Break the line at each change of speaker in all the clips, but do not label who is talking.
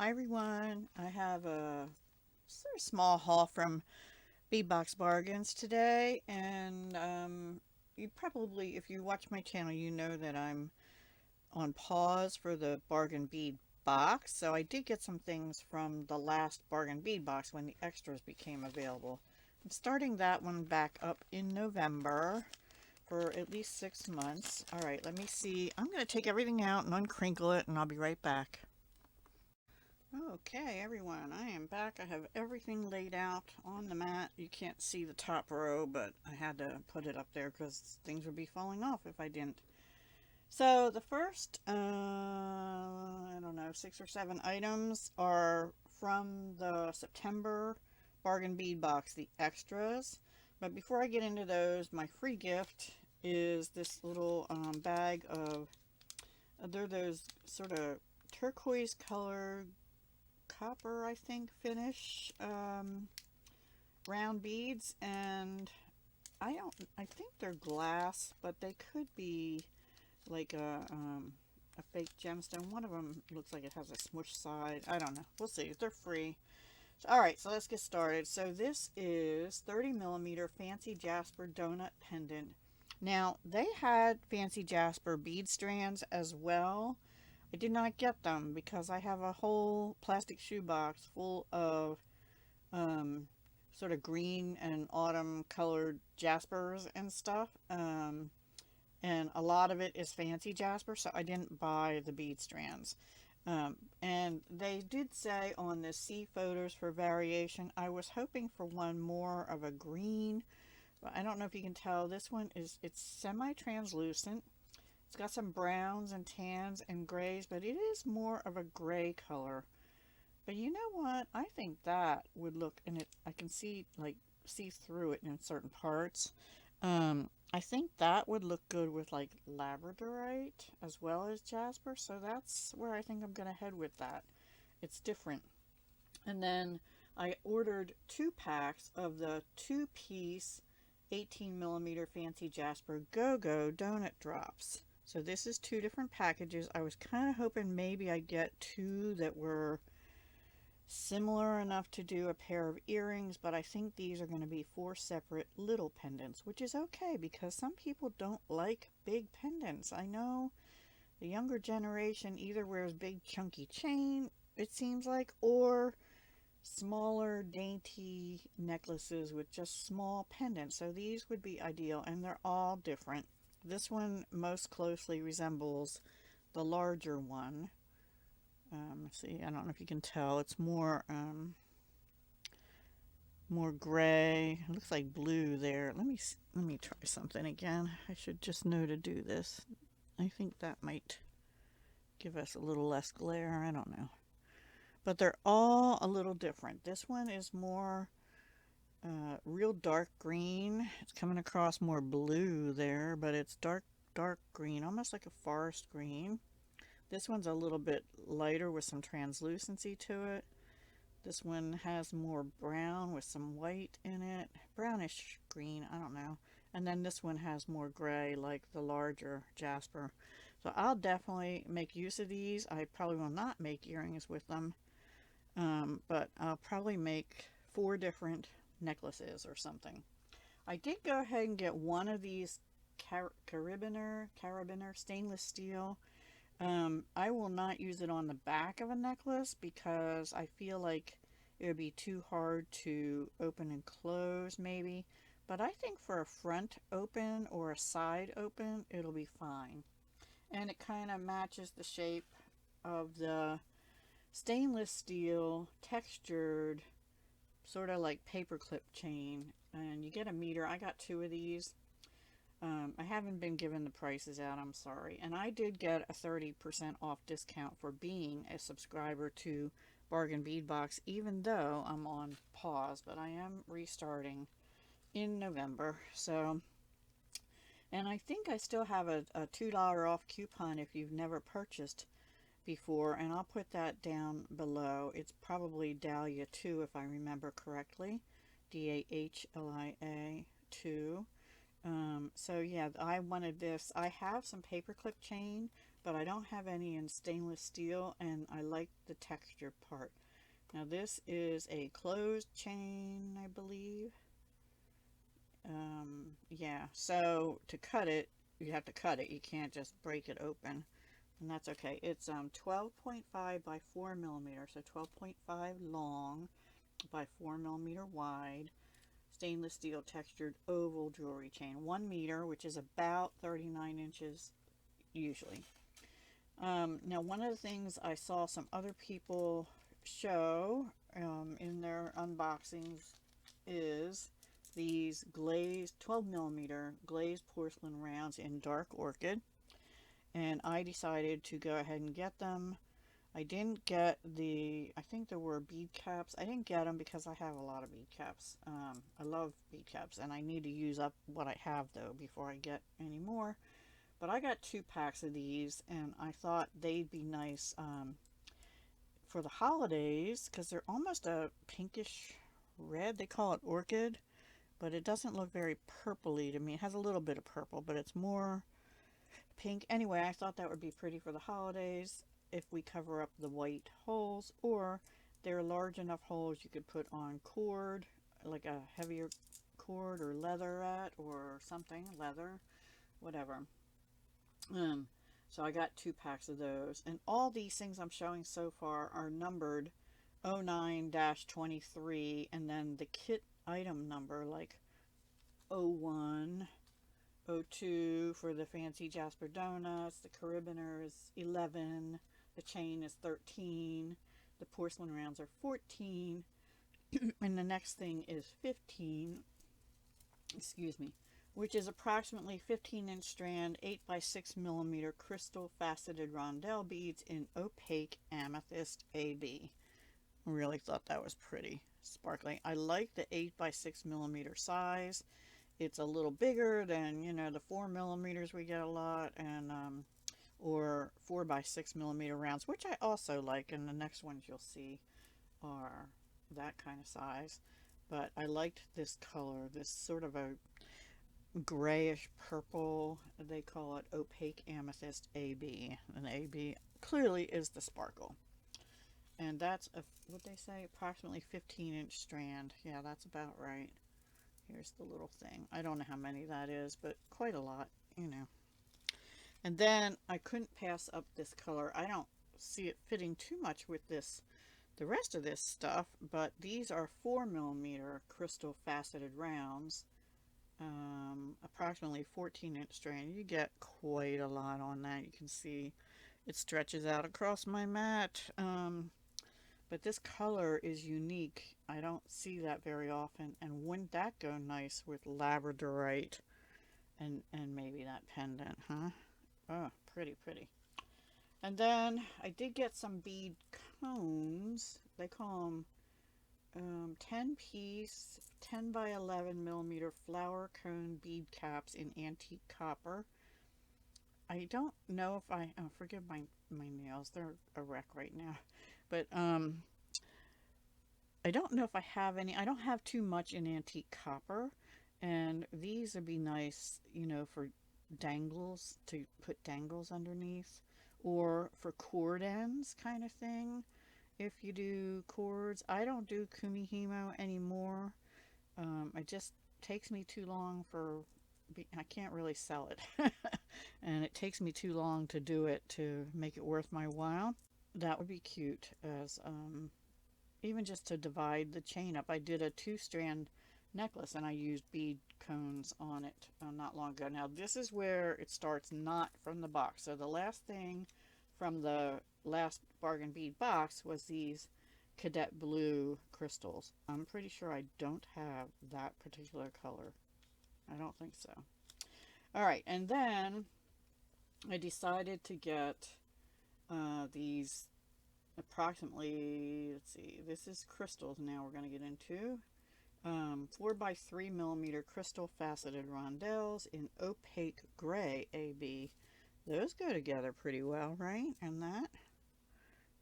Hi everyone, I have a sort of small haul from Beadbox Bargains today, and you probably, if you watch my channel, you know that I'm on pause for the bargain bead box. So I did get some things from the last bargain bead box when the extras became available. I'm starting that one back up in November for at least 6 months. All right, let me see. I'm going to take everything out and uncrinkle it, and I'll be right back. Okay, everyone, I am back. I have everything laid out on the mat. You can't see the top row, but I had to put it up there because things would be falling off if I didn't. So the first, I don't know, 6 or 7 items are from the September bargain bead box, the extras. But before I get into those, my free gift is this little bag of, they're those sort of turquoise color copper, I think, finish round beads, and I think they're glass, but they could be like a fake gemstone. One of them looks like it has a smush side. I don't know. We'll see. They're free. So, all right, so let's get started. So this is 30mm Fancy Jasper Donut Pendant. Now, they had Fancy Jasper bead strands as well. I did not get them because I have a whole plastic shoebox full of sort of green and autumn colored jaspers and stuff. And a lot of it is fancy jasper, so I didn't buy the bead strands. And they did say on the C photos for variation, I was hoping for one more of a green, but I don't know if you can tell. This one it's semi-translucent. It's got some browns and tans and grays, but it is more of a gray color. But you know what? I think that would look, and it I can see through it in certain parts. I think that would look good with like labradorite as well as jasper. So that's where I think I'm going to head with that. It's different. And then I ordered 2 packs of the 2-piece 18mm Fancy Jasper Go-Go donut drops. So this is 2 different packages. I was kind of hoping maybe I'd get 2 that were similar enough to do a pair of earrings, but I think these are going to be 4 separate little pendants, which is okay because some people don't like big pendants. I know the younger generation either wears big chunky chain, it seems like, or smaller dainty necklaces with just small pendants. So these would be ideal, and they're all different. This one most closely resembles the larger one. See, I don't know if you can tell. It's more gray. It looks like blue there. Let me try something again. I should just know to do this. I think that might give us a little less glare. I don't know. But they're all a little different. This one is more real dark green. It's coming across more blue there, but it's dark green, almost like a forest green. This one's a little bit lighter with some translucency to it. This one has more brown with some white in it. Brownish green, I don't know. And then this one has more gray like the larger jasper. So I'll definitely make use of these. I probably will not make earrings with them. But I'll probably make 4 different necklaces or something. I did go ahead and get one of these carabiner stainless steel. I will not use it on the back of a necklace because I feel like it would be too hard to open and close maybe. But I think for a front open or a side open, it'll be fine. And it kind of matches the shape of the stainless steel textured sort of like paperclip chain, and you get a meter. I got 2 of these. I haven't been given the prices out, I'm sorry. And I did get a 30% off discount for being a subscriber to Bargain Bead Box, even though I'm on pause, but I am restarting in November. So, and I think I still have a $2 off coupon if you've never purchased before, and I'll put that down below. It's probably Dahlia 2 if I remember correctly. Dahlia 2. So yeah, I wanted this. I have some paperclip chain, but I don't have any in stainless steel, and I like the texture part. Now this is a closed chain, I believe. Yeah, so to cut it, you have to cut it. You can't just break it open, and that's okay. It's 12.5 by 4 millimeter, so 12.5 long by 4 millimeter wide, stainless steel textured oval jewelry chain, 1 meter, which is about 39 inches usually. Now, one of the things I saw some other people show in their unboxings is these glazed 12 millimeter glazed porcelain rounds in dark orchid, and I decided to go ahead and get them. I didn't get I think there were bead caps. I didn't get them because I have a lot of bead caps. I love bead caps, and I need to use up what I have though before I get any more. But I got 2 packs of these, and I thought they'd be nice for the holidays because they're almost a pinkish red. They call it orchid, but it doesn't look very purpley to me. It has a little bit of purple, but it's more pink. Anyway, I thought that would be pretty for the holidays if we cover up the white holes, or they're large enough holes you could put on cord, like a heavier cord or leatherette or something, leather, whatever. So I got 2 packs of those, and all these things I'm showing so far are numbered 09-23, and then the kit item number, like 01, 02 for the fancy Jasper donuts, the carabiner is 11, the chain is 13, the porcelain rounds are 14, and the next thing is 15, excuse me, which is approximately 15-inch strand, 8 by 6 millimeter crystal faceted rondelle beads in opaque amethyst AB. Really thought that was pretty sparkly. I like the 8 by 6 millimeter size. It's a little bigger than, you know, the 4 millimeters we get a lot, and or 4 by 6 millimeter rounds, which I also like, and the next ones you'll see are that kind of size. But I liked this color, this sort of a grayish purple. They call it opaque amethyst AB, and AB clearly is the sparkle. And that's what they say, approximately 15-inch strand. Yeah, that's about right. Here's the little thing. I don't know how many that is, but quite a lot, you know. And then I couldn't pass up this color. I don't see it fitting too much with this, the rest of this stuff, but these are 4 millimeter crystal faceted rounds, approximately 14-inch strand. You get quite a lot on that. You can see it stretches out across my mat. But this color is unique. I don't see that very often, and wouldn't that go nice with labradorite and maybe that pendant, huh? Oh, pretty, pretty. And then I did get some bead cones. They call them 10 piece 10 by 11 millimeter flower cone bead caps in antique copper. I don't know if forgive my nails, they're a wreck right now, but I don't know if I have any. I don't have too much in antique copper, and these would be nice, you know, for dangles, to put dangles underneath, or for cord ends kind of thing. If you do cords, I don't do kumihimo anymore. It just takes me too long I can't really sell it. And it takes me too long to do it to make it worth my while. That would be cute as even just to divide the chain up. I did a 2-strand necklace and I used bead cones on it not long ago. Now this is where it starts, not from the box. So the last thing from the last bargain bead box was these cadet blue crystals. I'm pretty sure I don't have that particular color. I don't think so. Alright, and then I decided to get these approximately, let's see, this is crystals now we're going to get into. 4 by 3 millimeter crystal faceted rondelles in opaque gray AB. Those go together pretty well, right? And that,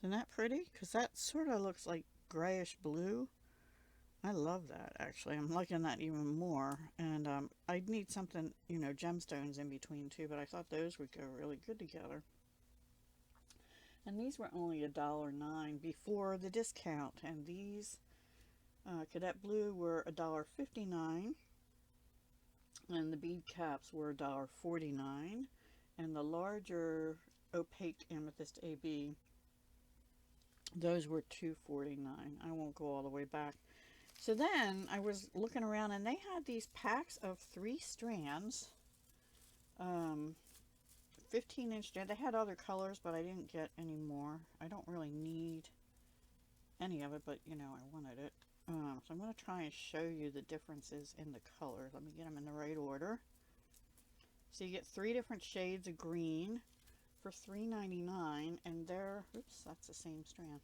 isn't that pretty? Because that sort of looks like grayish blue. I love that, actually. I'm liking that even more. And I'd need something, you know, gemstones in between too, but I thought those would go really good together. And these were only $1.09 before the discount. And these Cadet Blue were $1.59. And the bead caps were $1.49. And the larger opaque amethyst AB, those were $2.49. I won't go all the way back. So then I was looking around and they had these packs of 3 strands, 15-inch strand. They had other colors, but I didn't get any more. I don't really need any of it, but you know, I wanted it. So I'm going to try and show you the differences in the colors. Let me get them in the right order. So you get 3 different shades of green for $3.99, and they're, oops, that's the same strand.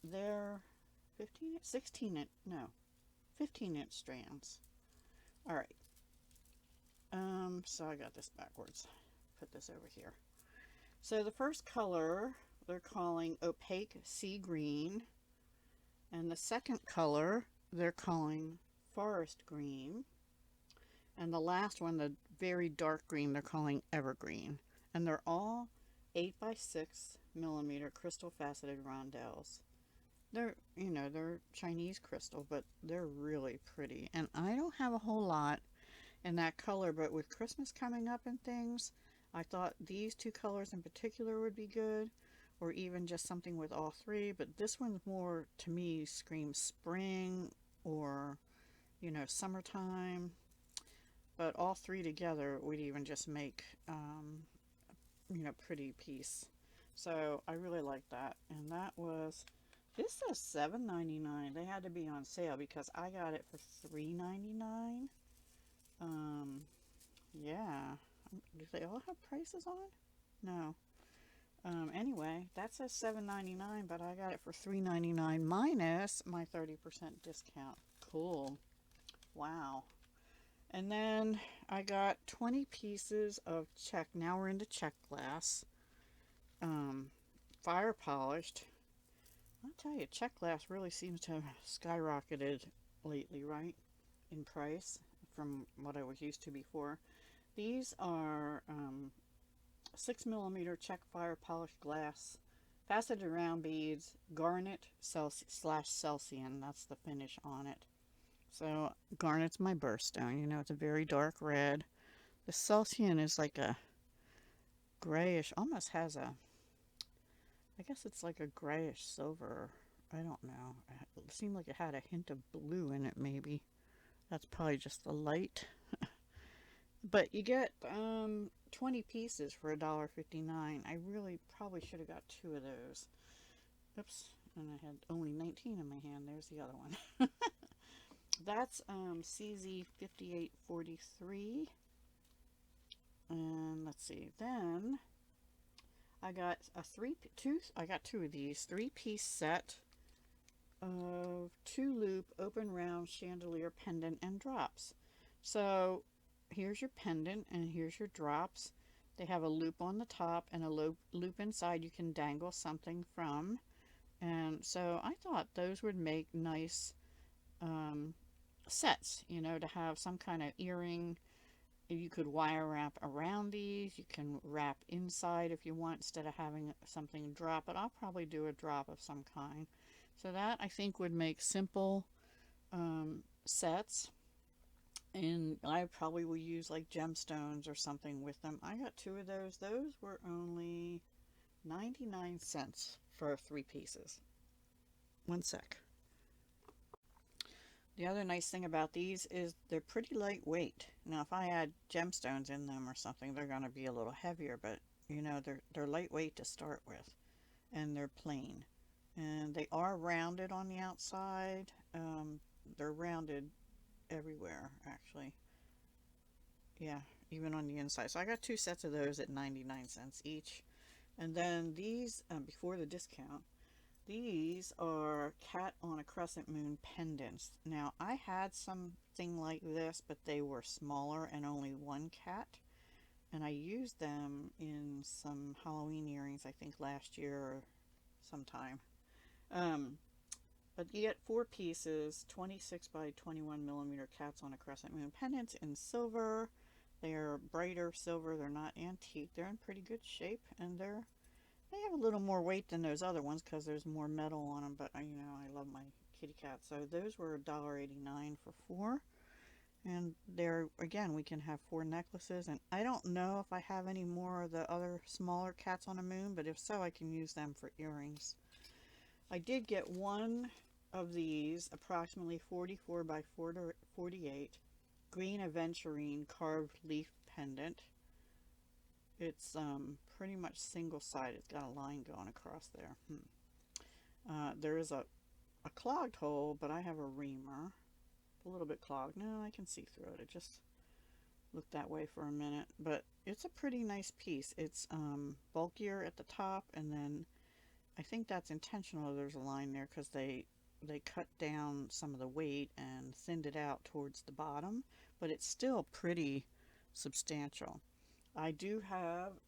They're 15-inch strands. All right. So I got this backwards. Put this over here. So the first color they're calling opaque sea green, and the second color they're calling forest green, and the last one, the very dark green, they're calling evergreen. And they're all 8x6mm crystal faceted rondelles. They're, you know, they're Chinese crystal, but they're really pretty. And I don't have a whole lot in that color, but with Christmas coming up and things, I thought these 2 colors in particular would be good, or even just something with all 3. But this one's more, to me, screams spring or, you know, summertime. But all 3 together would even just make, you know, pretty piece. So I really like that. And that was, this says $7.99. They had to be on sale because I got it for $3.99. Yeah. Do they all have prices on? No. Anyway, that says $7.99, but I got it for $3.99 minus my 30% discount. Cool. Wow. And then I got 20 pieces of check. Now we're into check glass. Fire polished. I'll tell you, check glass really seems to have skyrocketed lately, right? In price from what I was used to before. These are 6mm check fire polished glass, faceted round beads, garnet / Celsian. That's the finish on it. So garnet's my birthstone. You know, it's a very dark red. The Celsian is like a grayish, almost has a, I guess it's like a grayish silver. I don't know. It seemed like it had a hint of blue in it, maybe. That's probably just the light. But you get 20 pieces for $1.59. I really probably should have got 2 of those. Oops, and I had only 19 in my hand. There's the other one. That's CZ5843. And let's see. Then I got I got 2 of these 3-piece set of 2-loop open round chandelier pendant and drops. So here's your pendant and here's your drops. They have a loop on the top and a loop inside you can dangle something from. And so I thought those would make nice sets, you know, to have some kind of earring. You could wire wrap around these. You can wrap inside if you want instead of having something drop. But I'll probably do a drop of some kind. So that I think would make simple sets. And I probably will use like gemstones or something with them. I got 2 of those. Those were only 99 cents for 3 pieces. One sec. The other nice thing about these is they're pretty lightweight. Now if I add gemstones in them or something, they're going to be a little heavier, but you know, they're lightweight to start with, and they're plain. And they are rounded on the outside. They're rounded everywhere, actually. Yeah, even on the inside. So I got 2 sets of those at 99 cents each. And then these, before the discount, these are cat on a crescent moon pendants. Now I had something like this, but they were smaller and only 1 cat. And I used them in some Halloween earrings, I think last year or sometime. But you get 4 pieces, 26 by 21mm cats on a crescent moon pendants in silver. They're brighter silver. They're not antique. They're in pretty good shape, and they're They have a little more weight than those other ones because there's more metal on them, but you know, I love my kitty cat. So those were $1.89 for four. And there, again, we can have four necklaces. And I don't know if I have any more of the other smaller cats on the moon, but if so, I can use them for earrings. I did get one of these, approximately 44 by 48, green aventurine carved leaf pendant. It's pretty much single-sided. It's got a line going across there. There is a clogged hole, but I have a reamer. A little bit clogged. No, I can see through it. It just looked that way for a minute. But it's a pretty nice piece. It's bulkier at the top, and then I think that's intentional. There's a line there because they cut down some of the weight and thinned it out towards the bottom, but it's still pretty substantial. I do have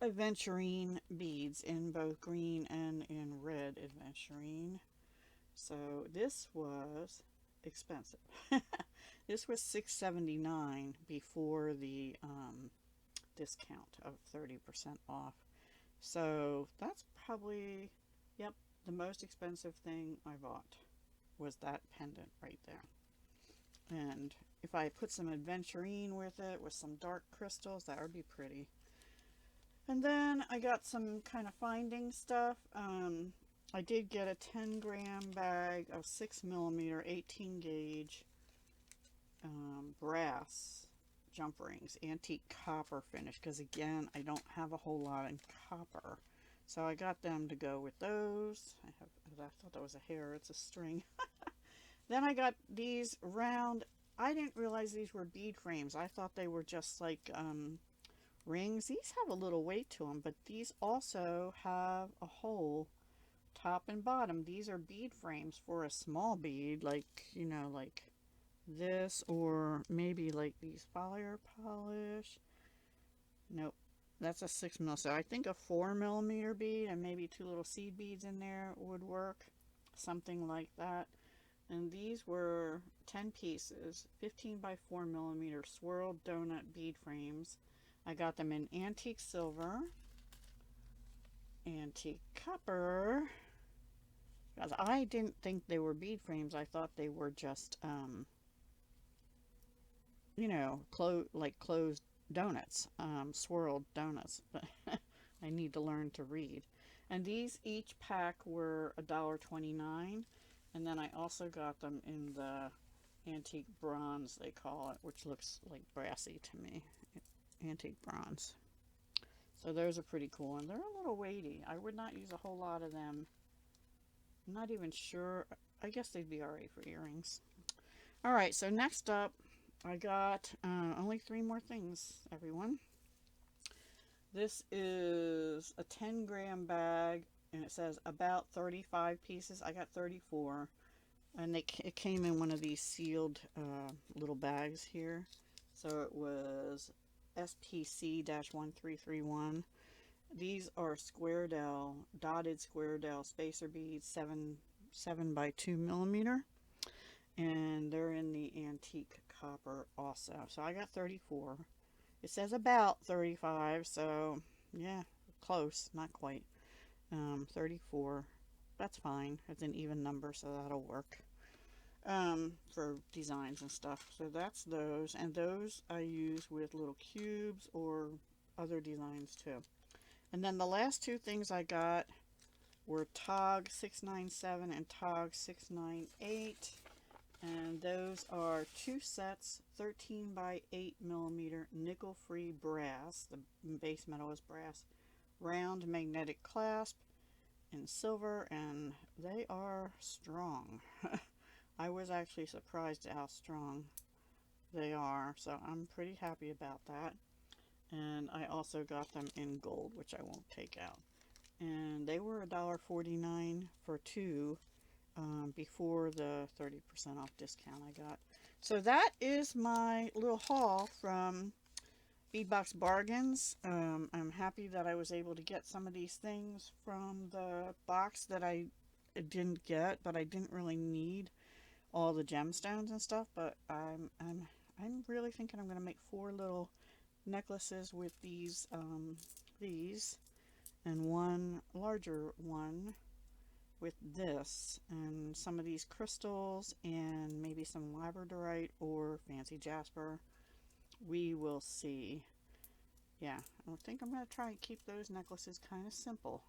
aventurine beads in both green and in red aventurine. So this was expensive. This was $6.79 before the discount of 30% off. So that's probably, yep, the most expensive thing I bought was that pendant right there. And if I put some aventurine with it, with some dark crystals, that would be pretty. And then I got some kind of finding stuff. I did get a 10-gram bag of 6mm 18 gauge brass jump rings, antique copper finish, because again, I don't have a whole lot in copper. So I got them to go with those. I thought that was a hair, it's a string. Then I got these round, I didn't realize these were bead frames. I thought they were just like rings. These have a little weight to them, but these also have a hole top and bottom. These are bead frames for a small bead, like, you know, like this, or maybe like these fire polish. Nope, that's a 6mm. So I think a 4mm bead and maybe two little seed beads in there would work, something like that. And these were 10 pieces, 15 by 4mm swirled donut bead frames. I got them in antique silver, antique copper, because I didn't think they were bead frames. I thought they were just you know, like closed donuts, swirled donuts, but I need to learn to read. And these each pack were $1.29, and then I also got them in the antique bronze, they call it, which looks like brassy to me. Antique bronze. So those are pretty cool, and they're a little weighty. I would not use a whole lot of them. I'm not even sure. I guess they'd be alright for earrings. Alright, so next up, I got only 3 more things, everyone. This is a 10-gram bag, and it says about 35 pieces. I got 34, and it came in one of these sealed little bags here. So it was SPC-1331. These are square dowel, dotted square dowel spacer beads, 7 by 2mm, and they're in the antique copper also. So I got 34. It says about 35, so yeah, close, not quite. 34, that's fine. It's an even number, so that'll work for designs and stuff. So that's those, and those I use with little cubes or other designs too. And then the last 2 things I got were TOG 697 and TOG 698. And those are 2 sets, 13 by 8mm nickel-free brass. The base metal is brass. Round magnetic clasp in silver, and they are strong. I was actually surprised at how strong they are, so I'm pretty happy about that. And I also got them in gold, which I won't take out. And they were $1.49 for 2. Before the 30% off discount I got. So that is my little haul from Beadbox Bargains. I'm happy that I was able to get some of these things from the box that I didn't get, but I didn't really need all the gemstones and stuff. But I'm really thinking I'm going to make 4 little necklaces with these and one larger one with this and some of these crystals and maybe some labradorite or fancy jasper. We will see. Yeah, I think I'm going to try and keep those necklaces kind of simple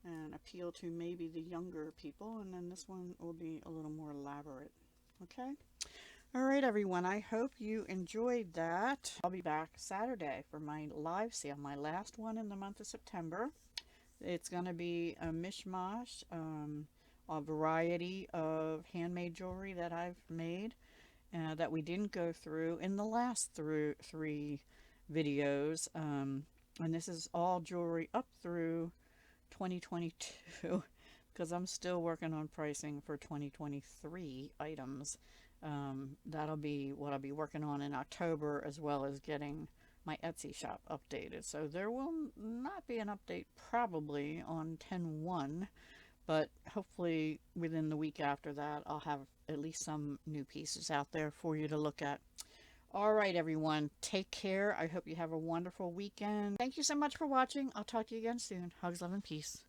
and appeal to maybe the younger people, and then this one will be a little more elaborate. Okay? All right, everyone, I hope you enjoyed that. I'll be back Saturday for my live sale, my last one in the month of September. It's going to be a mishmash, a variety of handmade jewelry that I've made that we didn't go through in the last three videos. And this is all jewelry up through 2022 because I'm still working on pricing for 2023 items. That'll be what I'll be working on in October, as well as getting my Etsy shop updated. So there will not be an update probably on 10/1, but hopefully within the week after that I'll have at least some new pieces out there for you to look at. All right, everyone, take care. I hope you have a wonderful weekend. Thank you so much for watching. I'll talk to you again soon. Hugs, love, and peace.